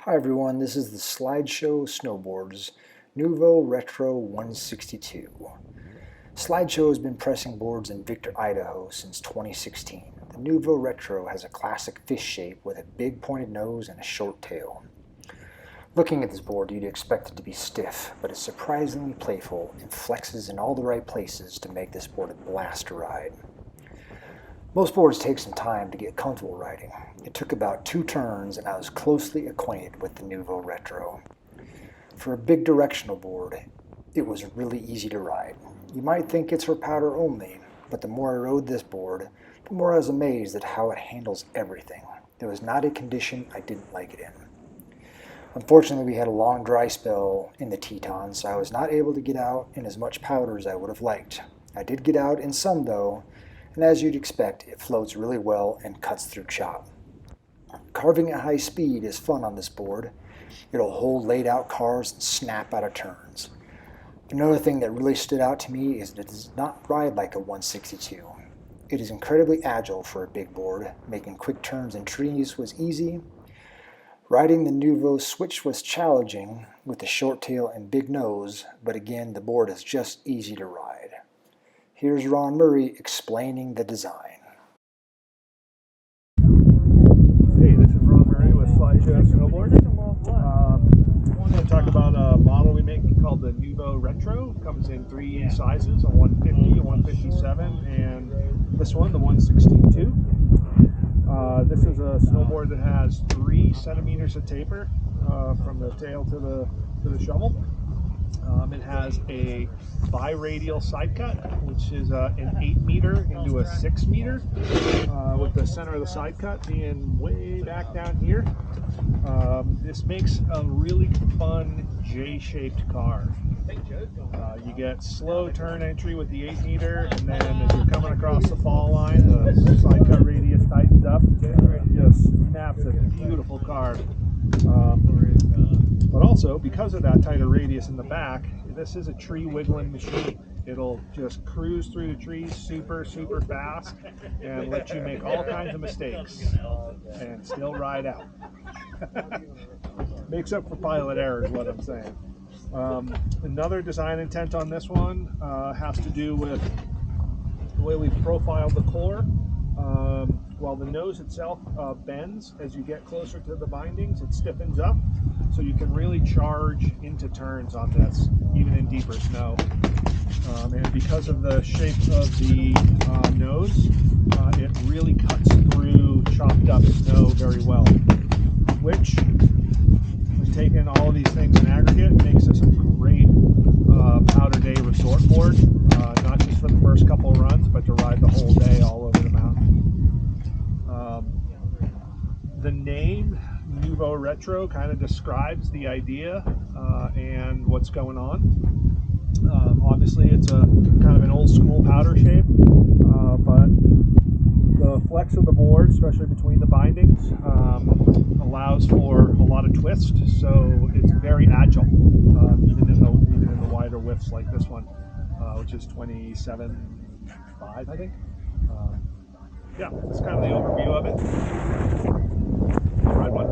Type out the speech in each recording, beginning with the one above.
Hi everyone, this is the Slideshow Snowboards Nuevo Retro 162. Slideshow has been pressing boards in Victor, Idaho since 2016. The Nuevo Retro has a classic fish shape with a big pointed nose and a short tail. Looking at this board, you'd expect it to be stiff, but it's surprisingly playful and flexes in all the right places to make this board a blast to ride. Most boards take some time to get comfortable riding. It took about 2 turns and I was closely acquainted with the Nuevo Retro. For a big directional board, it was really easy to ride. You might think it's for powder only, but the more I rode this board, the more I was amazed at how it handles everything. There was not a condition I didn't like it in. Unfortunately, we had a long dry spell in the Tetons, so I was not able to get out in as much powder as I would have liked. I did get out in some though, and as you'd expect, it floats really well and cuts through chop. Carving at high speed is fun on this board. It'll hold laid out cars and snap out of turns. Another thing that really stood out to me is that it does not ride like a 162. It is incredibly agile for a big board. Making quick turns in trees was easy. Riding the Nuevo switch was challenging with the short tail and big nose, but again, the board is just easy to ride. Here's Ron Murray explaining the design. Hey, this is Ron Murray with Slideshow Snowboards. I'm going to talk about a model we make called the Neuvo Retro. It comes in 3 sizes, a 150, a 157, and this one, the 162. This is a snowboard that has 3 centimeters of taper from the tail to the shovel. It has a bi-radial side cut, which is an 8 meter into a 6 meter, with the center of the side cut being way back down here. This makes a really fun J-shaped car. You get slow turn entry with the 8 meter, and then as you're coming across the fall line, the side cut radius tightens up. It just snaps a beautiful car. But also, because of that tighter radius in the back, this is a tree wiggling machine. It'll just cruise through the trees super fast and let you make all kinds of mistakes and still ride out. Makes up for pilot error is what I'm saying. Another design intent on this one has to do with the way we've profiled the core. While the nose itself bends as you get closer to the bindings, it stiffens up, so you can really charge into turns on this, even in deeper snow. And because of the shape of the nose, it really cuts through chopped up snow very well, which, when taking all of these things in aggregate, makes this a great powder day resort board, not just for the first couple runs, but to ride the whole day all over the mountain. The name Nuevo Retro kind of describes the idea and what's going on. Obviously, it's a kind of an old school powder shape, but the flex of the board, especially between the bindings, allows for a lot of twist, so it's very agile, even in the wider widths like this one, which is 27.5, I think. Yeah, that's kind of the overview of it. Ride one.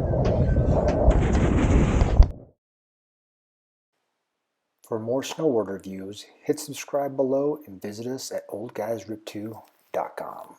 For more snowboard reviews, hit subscribe below and visit us at oldguysrip2.com.